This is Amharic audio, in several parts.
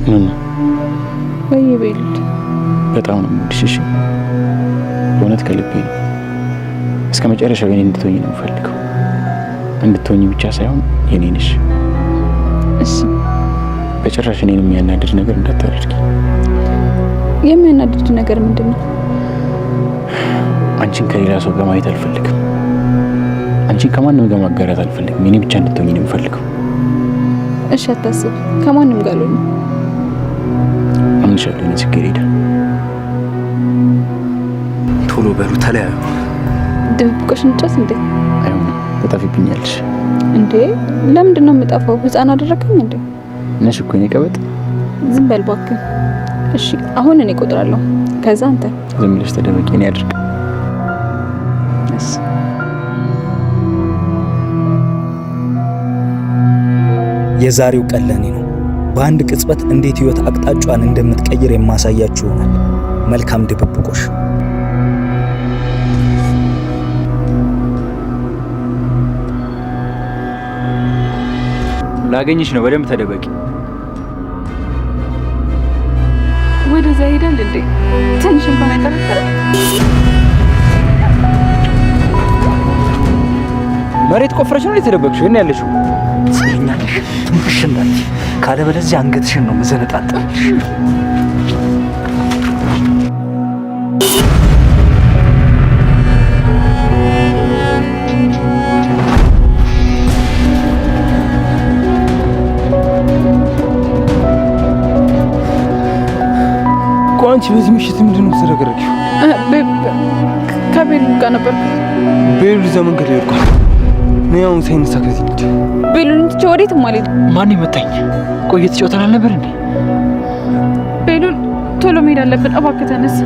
ምን ወይ ቤሉል በጣም ነው የምወድሽ። በእውነት ከልቤ ነው። እስከ መጨረሻው የኔ እንድትሆኝ ነው የምፈልገው። እንድትሆኝ ብቻ ሳይሆን የኔ ነሽ። እሺ። በጭራሽ እኔን የሚያናድድ ነገር እንዳታደርጊ። የሚያናድድ ነገር ምንድን ነው? አንቺን ከሌላ ሰው ጋር ማየት አልፈልግም። አንቺን ከማንም ጋር ማጋራት አልፈልግም። የኔ ብቻ እንድትሆኝ ነው የምፈልገው። እሺ፣ አታስብ። ከማንም ጋር ነው። አምንሻለሁ። እኔ ጽጌረዳ፣ ቶሎ በሉ ተለያዩ። ድብብቆሽ እንጨት እንዴ? አይሆንም፣ ትጠፊብኛለሽ። እንዴ ለምንድን ነው የምጠፋው? ህፃን አደረከኝ እንዴ? ነሽ እኮ የኔ ቀበጥ። ዝም በል እባክህ። እሺ አሁን እኔ እቆጥራለሁ፣ ከዛ አንተ ዝም ብለሽ ተደበቂ። እኔ አድርግ። የዛሬው ቀን ለኔ ነው። በአንድ ቅጽበት እንዴት ህይወት አቅጣጫዋን እንደምትቀይር የማሳያችሁ ይሆናል። መልካም ድብብቆሽ። ላገኝሽ ነው። በደንብ ተደበቂ። ወደዛ ሄዳል እንዴ? ትንሽ እንኳን አይጠረጠረ። መሬት ቆፍረሽ ነው የተደበቅሽው? እኔ ያለሽው ጽኛለሽ ምሽንዳት ካለበለዚያ አንገትሽን ነው መዘነጣጣልሽ። አንቺ በዚህ ምሽት ምንድን ነው ተረጋግረሽው? ከቤሉ ጋር ነበር። ቤሉ ዘመን ከሌ ይርኳል ነው ያውን ሳይንስ ከዚህ እንዴ? ቤሉን ትቼ ወዴትም አልሄድም። ማን ይመታኝ? ቆየት ጨውተናል ነበር እንዴ? ቤሉን ቶሎ መሄድ አለብን። እባክህ ተነስ።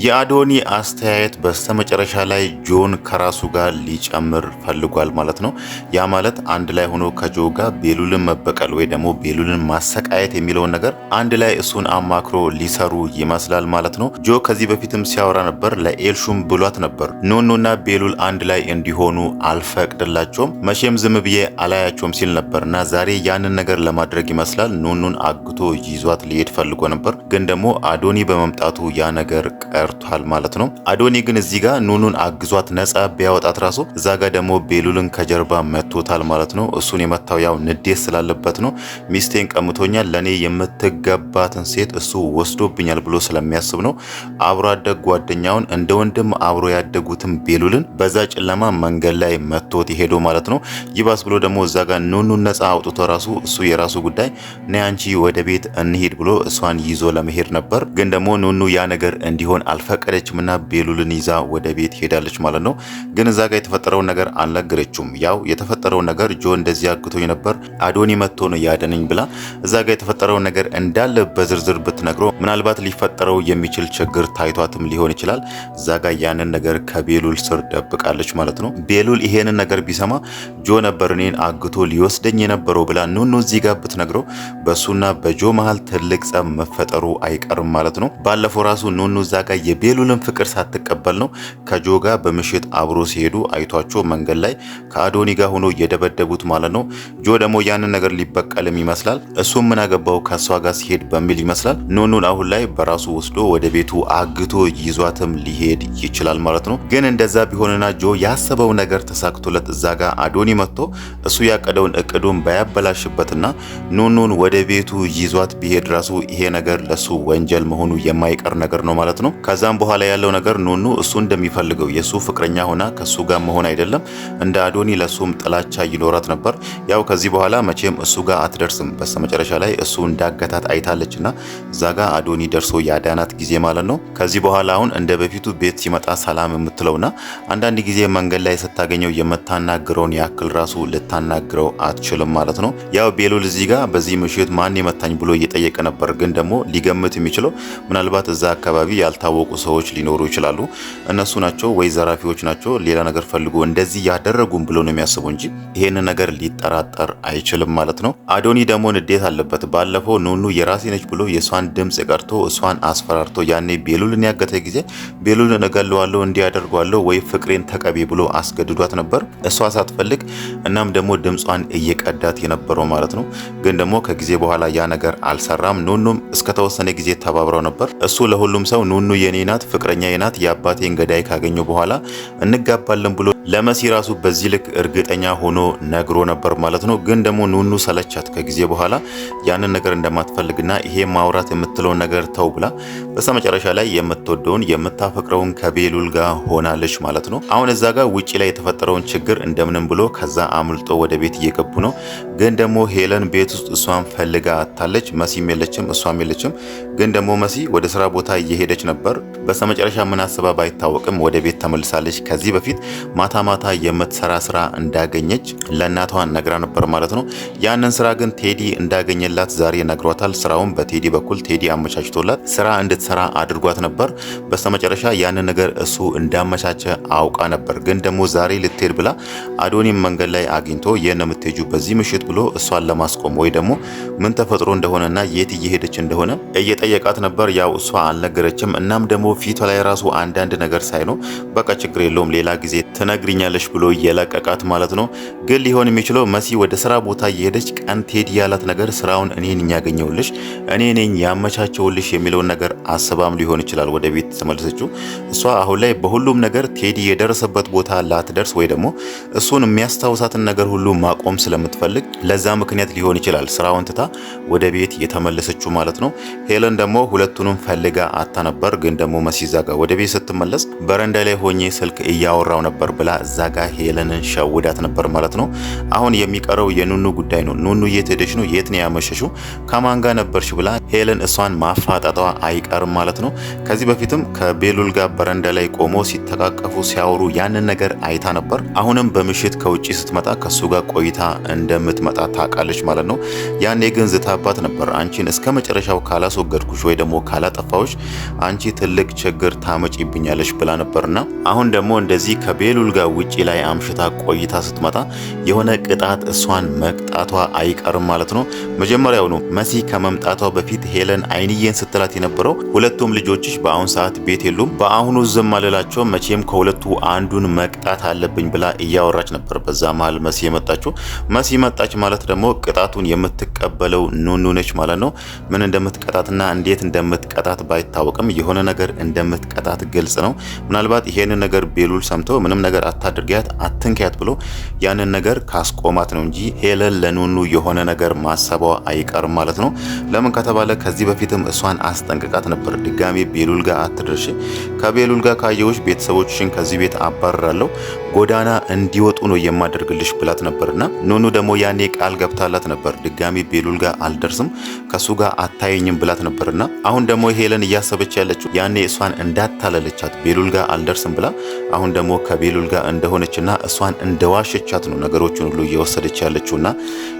የአዶኒ አስተያየት በስተመጨረሻ ላይ ጆን ከራሱ ጋር ሊጨምር ፈልጓል ማለት ነው። ያ ማለት አንድ ላይ ሆኖ ከጆ ጋር ቤሉልን መበቀል ወይ ደግሞ ቤሉልን ማሰቃየት የሚለውን ነገር አንድ ላይ እሱን አማክሮ ሊሰሩ ይመስላል ማለት ነው። ጆ ከዚህ በፊትም ሲያወራ ነበር፣ ለኤልሹም ብሏት ነበር ኖኖና ቤሉል አንድ ላይ እንዲሆኑ አልፈቅድላቸውም፣ መቼም ዝም ብዬ አላያቸውም ሲል ነበር እና ዛሬ ያንን ነገር ለማድረግ ይመስላል ኖኖን አግቶ ይዟት ሊሄድ ፈልጎ ነበር። ግን ደግሞ አዶኒ በመምጣቱ ያ ነገር ቀርቷል ማለት ነው። አዶኒ ግን እዚህ ጋር ኑኑን አግዟት ነጻ ቢያወጣት ራሱ እዛ ጋር ደግሞ ቤሉልን ከጀርባ መቶታል ማለት ነው። እሱን የመታው ያው ንዴት ስላለበት ነው። ሚስቴን ቀምቶኛል፣ ለኔ የምትገባትን ሴት እሱ ወስዶብኛል ብሎ ስለሚያስብ ነው። አብሮ አደግ ጓደኛውን እንደ ወንድም አብሮ ያደጉትን ቤሉልን በዛ ጨለማ መንገድ ላይ መቶት ይሄዶ ማለት ነው። ይባስ ብሎ ደግሞ እዛ ጋር ኑኑን ነጻ አውጥቶ ራሱ እሱ የራሱ ጉዳይ ነይ አንቺ ወደ ቤት እንሂድ ብሎ እሷን ይዞ ለመሄድ ነበር። ግን ደግሞ ኑኑ ያ ነገር እንዲሆን አልፈቀደችምና ቤሉልን ይዛ ወደ ቤት ሄዳለች ማለት ነው። ግን እዛ ጋር የተፈጠረውን ነገር አልነገረችውም። ያው የተፈጠረው ነገር ጆ እንደዚህ አግቶኝ ነበር አዶኒ መጥቶ ነው ያደነኝ ብላ እዛ ጋር የተፈጠረውን ነገር እንዳለ በዝርዝር ብትነግረው ምናልባት ሊፈጠረው የሚችል ችግር ታይቷትም ሊሆን ይችላል። እዛ ጋር ያንን ነገር ከቤሉል ስር ደብቃለች ማለት ነው። ቤሉል ይሄንን ነገር ቢሰማ ጆ ነበር እኔን አግቶ ሊወስደኝ የነበረው ብላ ኑኑ እዚህ ጋር ብትነግረው በሱና በጆ መሃል ትልቅ ጸብ መፈጠሩ አይቀርም ማለት ነው። ባለፈው ራሱ ኑኑ እዛ ጋር የቤሉልን ፍቅር ሳትቀበል ነው ከጆ ጋር በምሽት አብሮ ሲሄዱ አይቷቸው መንገድ ላይ ከአዶኒ ጋር ሆኖ እየደበደቡት ማለት ነው። ጆ ደግሞ ያንን ነገር ሊበቀልም ይመስላል። እሱም ምን አገባው ከሷ ጋር ሲሄድ በሚል ይመስላል ኑኑን አሁን ላይ በራሱ ወስዶ ወደ ቤቱ አግቶ ይዟትም ሊሄድ ይችላል ማለት ነው። ግን እንደዛ ቢሆንና ጆ ያሰበው ነገር ተሳክቶለት እዛ ጋር አዶኒ መጥቶ እሱ ያቀደውን እቅዱን ባያበላሽበትና ኑኑን ወደ ቤቱ ይዟት ቢሄድ ራሱ ይሄ ነገር ለሱ ወንጀል መሆኑ የማይቀር ነገር ነው ማለት ነው። ከዛም በኋላ ያለው ነገር ኑኑ እሱ እንደሚፈልገው የሱ ፍቅረኛ ሆና ከሱ ጋር መሆን አይደለም፣ እንደ አዶኒ ለሱም ጥላቻ ይኖራት ነበር። ያው ከዚህ በኋላ መቼም እሱ ጋር አትደርስም። በስተመጨረሻ ላይ እሱ እንዳገታት አይታለችና እዛ ጋር አዶኒ ደርሶ ያዳናት ጊዜ ማለት ነው። ከዚህ በኋላ አሁን እንደ በፊቱ ቤት ሲመጣ ሰላም የምትለውና አንዳንድ ጊዜ መንገድ ላይ ስታገኘው የምታናግረውን ያክል ራሱ ልታናግረው አትችልም ማለት ነው። ያው ቤሉል እዚህ ጋር በዚህ ምሽት ማን የመታኝ ብሎ እየጠየቀ ነበር። ግን ደግሞ ሊገምት የሚችለው ምናልባት እዛ አካባቢ ያልታወቁ ሰዎች ሊኖሩ ይችላሉ። እነሱ ናቸው ወይ ዘራፊዎች ናቸው ሌላ ነገር ፈልጎ እንደዚህ ያደረጉም ብሎ ነው የሚያስቡ እንጂ ይሄንን ነገር ሊጠራጠር አይችልም ማለት ነው። አዶኒ ደግሞ ንዴት አለበት። ባለፈው ኑኑ የራሴ ነች ብሎ የሷን ድምጽ ቀርቶ እሷን አስፈራርቶ ያኔ ቤሉልን ያገተ ጊዜ ቤሉልን እገለዋለሁ እንዲያደርጓለሁ ወይ ፍቅሬን ተቀቢ ብሎ አስገድዷት ነበር እሷ ሳትፈልግ። እናም ደግሞ ድምጿን እየቀዳት የነበረው ማለት ነው። ግን ደግሞ ከጊዜ በኋላ ያ ነገር አልሰራም። ኑኑም እስከተወሰነ ጊዜ ተባብረው ነበር። እሱ ለሁሉም ሰው ኑኑ የኔ ናት፣ ፍቅረኛዬ ናት፣ የአባቴን ገዳይ ካገኘው በኋላ እንጋባለን ብሎ ለመሲ ራሱ በዚህ ልክ እርግጠኛ ሆኖ ነግሮ ነበር ማለት ነው። ግን ደግሞ ኑኑ ሰለቻት ከጊዜ በኋላ ያንን ነገር እንደማትፈልግና ይሄ ማውራት የምትለውን ነገር ተው ብላ በስተመጨረሻ ላይ የምትወደውን የምታፈቅረውን ከቤሉል ጋር ሆናለች ማለት ነው። አሁን እዛ ጋር ውጪ ላይ የተፈጠረውን ችግር እንደምንም ብሎ ከዛ አምልጦ ወደ ቤት እየገቡ ነው። ግን ደግሞ ሄለን ቤት ውስጥ እሷን ፈልጋ አታለች። መሲም የለችም፣ እሷም የለችም። ግን ደግሞ መሲ ወደ ስራ ቦታ እየሄደች ነበር። በስተመጨረሻ ምን አስባ ባይታወቅም ወደ ቤት ተመልሳለች። ከዚህ በፊት ማታ የምትሰራ ስራ እንዳገኘች ለእናቷ ነግራ ነበር ማለት ነው። ያንን ስራ ግን ቴዲ እንዳገኘላት ዛሬ ነግሯታል። ስራውን በቴዲ በኩል ቴዲ አመቻችቶላት ስራ እንድትሰራ አድርጓት ነበር። በስተመጨረሻ ያንን ነገር እሱ እንዳመቻቸ አውቃ ነበር። ግን ደግሞ ዛሬ ልትሄድ ብላ አዶኒም መንገድ ላይ አግኝቶ የት ነው የምትሄጂው በዚህ ምሽት ብሎ እሷን ለማስቆም ወይ ደግሞ ምን ተፈጥሮ እንደሆነና የት እየሄደች እንደሆነ እየጠየቃት ነበር። ያው እሷ አልነገረችም። እናም ደግሞ ፊቷ ላይ ራሱ አንዳንድ ነገር ሳይ ነው በቃ ችግር የለውም ሌላ ጊዜ ትነግሪኛለሽ ብሎ እየለቀቃት ማለት ነው። ግን ሊሆን የሚችለው መሲ ወደ ስራ ቦታ እየሄደች ቀን ቴዲ ያላት ነገር ስራውን እኔ ነኝ ያገኘውልሽ፣ እኔ ነኝ ያመቻቸውልሽ የሚለውን ነገር አስባም ሊሆን ይችላል ወደ ቤት ተመለሰችው። እሷ አሁን ላይ በሁሉም ነገር ቴዲ የደረሰበት ቦታ ላትደርስ ወይ ደግሞ እሱን የሚያስታውሳትን ነገር ሁሉ ማቆም ስለምትፈልግ ለዛ ምክንያት ሊሆን ይችላል ስራውን ትታ ወደ ቤት የተመለሰችው ማለት ነው። ሄለን ደግሞ ሁለቱንም ፈልጋ አታ ነበር። ግን ደግሞ መሲ ዛጋ ወደ ቤት ስትመለስ በረንዳ ላይ ሆኜ ስልክ እያወራው ነበር ብላ እዛ ጋር ሄለንን ሸውዳት ነበር ማለት ነው። አሁን የሚቀረው የኑኑ ጉዳይ ነው። ኑኑ የት ሄደሽ ነው? የት ነው ያመሸሽው? ከማን ጋር ነበርሽ? ብላ ሄለን እሷን ማፋጣጧ አይቀርም ማለት ነው። ከዚህ በፊትም ከቤሉል ጋር በረንዳ ላይ ቆሞ ሲተቃቀፉ ሲያወሩ ያንን ነገር አይታ ነበር። አሁንም በምሽት ከውጪ ስትመጣ ከሱ ጋር ቆይታ እንደምትመጣ ታውቃለች ማለት ነው። ያኔ ግን ዝታባት ነበር። አንቺን እስከ መጨረሻው ካላስወገድኩሽ ወይ ደግሞ ካላጠፋዎች አንቺ ትልቅ ችግር ታመጪብኛለሽ ብላ ነበርና አሁን ደግሞ እንደዚህ ከቤሉል ጋር ውጪ ላይ አምሽታ ቆይታ ስትመጣ የሆነ ቅጣት እሷን መቅጣቷ አይቀርም ማለት ነው። መጀመሪያው ነው መሲ ከመምጣቷ በፊት ሄለን አይንዬን ስትላት የነበረው ሁለቱም ልጆችሽ በአሁን ሰዓት ቤት የሉም፣ በአሁኑ ዝም አልላቸው፣ መቼም ከሁለቱ አንዱን መቅጣት አለብኝ ብላ እያወራች ነበር። በዛ መሀል መሲ የመጣችው። መሲ መጣች ማለት ደግሞ ቅጣቱን የምትቀበለው ኑኑ ነች ማለት ነው። ምን እንደምትቀጣትና እንዴት እንደምትቀጣት ባይታወቅም የሆነ ነገር እንደምትቀጣት ግልጽ ነው። ምናልባት ይሄንን ነገር ቤሉል ሰምተው ምንም ነገር አታድርጊያት አትንኪያት ብሎ ያንን ነገር ካስቆማት ነው እንጂ ሄለን ለኑኑ የሆነ ነገር ማሰቧ አይቀርም ማለት ነው። ለምን ከተባለ ከዚህ በፊትም እሷን አስጠንቅቃት ነበር። ድጋሚ ቤሉል ጋር አትደርሺ፣ ከቤሉል ጋር ካየሁሽ ቤተሰቦችሽን ከዚህ ቤት አባረራለሁ፣ ጎዳና እንዲወጡ ነው የማደርግልሽ ብላት ነበርና ኑኑ ደግሞ ያኔ ቃል ገብታላት ነበር። ድጋሚ ቤሉል ጋር አልደርስም፣ ከሱ ጋር አታየኝም ብላት ነበርና አሁን ደግሞ ሄለን እያሰበች ያለችው ያኔ እሷን እንዳታለለቻት ቤሉል ጋር አልደርስም ብላ አሁን ደግሞ ከቤሉል ጋር እንደሆነችና እሷን እንደዋሸቻት ነው ነገሮችን ሁሉ እየወሰደች ያለችውና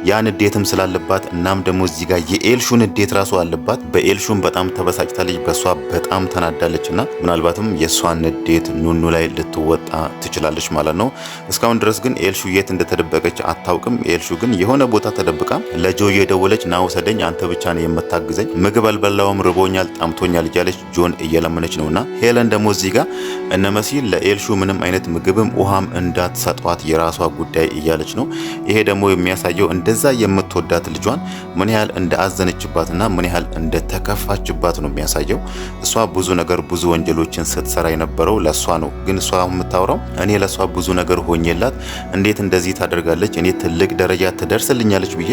ያ ንዴትም ስላለባት እናም ደግሞ እዚህ ጋር የኤልሹ ንዴት ራሱ አለባት። በኤልሹም በጣም ተበሳጭታለች፣ በሷ በጣም ተናዳለችና ምናልባትም የሷን ንዴት ኑኑ ላይ ልትወጣ ትችላለች ማለት ነው። እስካሁን ድረስ ግን ኤልሹ የት እንደተደበቀች አታውቅም። ኤልሹ ግን የሆነ ቦታ ተደብቃ ለጆ እየደወለች ና ውሰደኝ፣ አንተ ብቻ ነው የምታግዘኝ፣ ምግብ አልበላውም፣ ርቦኛል፣ ጠምቶኛል እያለች ጆን እየለመነች ነውና ሄለን ደግሞ እዚህ ጋር እነ መሲ ለኤልሹ ምንም አይነት ምግብም ውሃም እንዳትሰጧት የራሷ ጉዳይ እያለች ነው። ይሄ ደግሞ የሚያሳየው እንደዛ የምትወዳት ልጇን ምን ያህል እንደአዘነችባትና ምን ያህል እንደተከፋችባት ነው የሚያሳየው። እሷ ብዙ ነገር ብዙ ወንጀሎችን ስትሰራ የነበረው ለሷ ነው። ግን እሷ የምታወራው እኔ ለሷ ብዙ ነገር ሆኜላት እንዴት እንደዚህ ታደርጋለች፣ እኔ ትልቅ ደረጃ ትደርስልኛለች ብዬ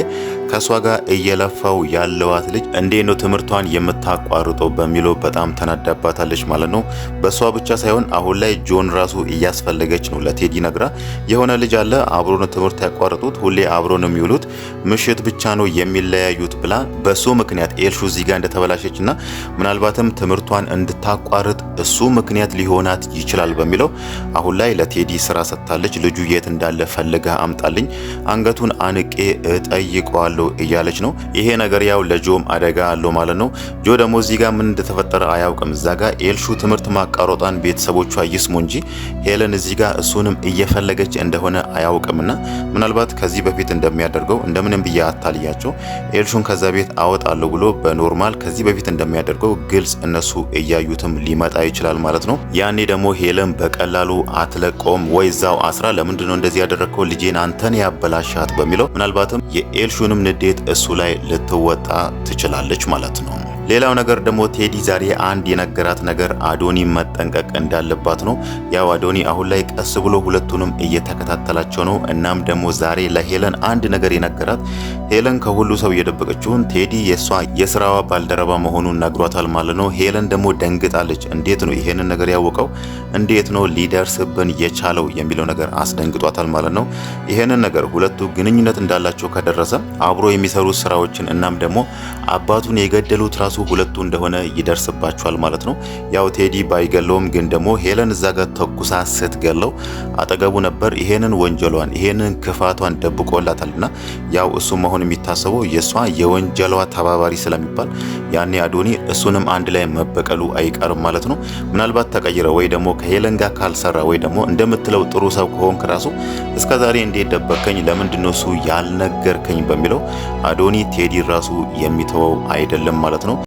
ከሷ ጋር እየለፋው ያለዋት ልጅ እንዴት ነው ትምህርቷን የምታቋርጠው በሚለው በጣም ተናዳባታለች ማለት ነው። በሷ ብቻ ሳይሆን አሁን ላይ ጆን ራሱ እያስፈለገች እያለች ነው ለቴዲ ነግራ። የሆነ ልጅ አለ አብሮን ትምህርት ያቋረጡት ሁሌ አብሮን የሚውሉት ምሽት ብቻ ነው የሚለያዩት ብላ በሱ ምክንያት ኤልሹ እዚህ ጋር እንደተበላሸችና ምናልባትም ትምህርቷን እንድታቋርጥ እሱ ምክንያት ሊሆናት ይችላል በሚለው አሁን ላይ ለቴዲ ስራ ሰጥታለች። ልጁ የት እንዳለ ፈልጋ አምጣልኝ፣ አንገቱን አንቄ እጠይቀዋለሁ እያለች ነው። ይሄ ነገር ያው ለጆም አደጋ አለው ማለት ነው። ጆ ደግሞ እዚህ ጋር ምን እንደተፈጠረ አያውቅም። እዛ ጋር ኤልሹ ትምህርት ማቋረጧን ቤተሰቦቿ ይስሙ እንጂ ሄለን እዚህ ጋር እሱንም እየፈለገች እንደሆነ አያውቅምና ምናልባት ከዚህ በፊት እንደሚያደርገው እንደምንም ብዬ አታልያቸው ኤልሹን ከዛ ቤት አወጣለሁ ብሎ በኖርማል ከዚህ በፊት እንደሚያደርገው ግልጽ እነሱ እያዩትም ሊመጣ ይችላል ማለት ነው። ያኔ ደግሞ ሄለን በቀላሉ አትለቆም ወይ እዛው አስራ ለምንድነው እንደዚህ ያደረግከው ልጄን አንተን ያበላሻት በሚለው ምናልባትም የኤልሹንም ንዴት እሱ ላይ ልትወጣ ትችላለች ማለት ነው። ሌላው ነገር ደግሞ ቴዲ ዛሬ አንድ የነገራት ነገር አዶኒ መጠንቀቅ እንዳለባት ነው። ያው አዶኒ አሁን ላይ ቀስ ብሎ ሁለቱንም እየተከታተላቸው ነው። እናም ደግሞ ዛሬ ለሄለን አንድ ነገር የነገራት ሄለን ከሁሉ ሰው የደበቀችውን ቴዲ የስራዋ ባልደረባ መሆኑን ነግሯታል ማለት ነው። ሄለን ደግሞ ደንግጣለች። እንዴት ነው ይሄንን ነገር ያወቀው? እንዴት ነው ሊደርስብን የቻለው የሚለው ነገር አስደንግጧታል ማለት ነው። ይሄንን ነገር ሁለቱ ግንኙነት እንዳላቸው ከደረሰ አብሮ የሚሰሩ ስራዎችን እናም ደግሞ አባቱን የገደሉት ራሱ ሁለቱ እንደሆነ ይደርስባቸዋል ማለት ነው። ያው ቴዲ ባይገለውም ግን ደግሞ ሄለን እዛ ጋር ተኩሳ ስትገለው አጠገቡ ነበር። ይሄንን ወንጀሏን ይሄንን ክፋቷን ደብቆላታልና ያው እሱ መሆን የሚታሰበው የሷ የወንጀሏ ተባባሪ ስለሚባል ያኔ አዶኒ እሱንም አንድ ላይ መበቀሉ አይቀርም ማለት ነው። ምናልባት ተቀይረ ወይ ደግሞ ከሄለን ጋር ካልሰራ ወይ ደግሞ እንደምትለው ጥሩ ሰው ከሆንክ ራሱ እስከዛሬ እንዴት ደበከኝ፣ ለምንድነው እሱ ያልነገርከኝ በሚለው አዶኒ ቴዲ ራሱ የሚተወው አይደለም ማለት ነው።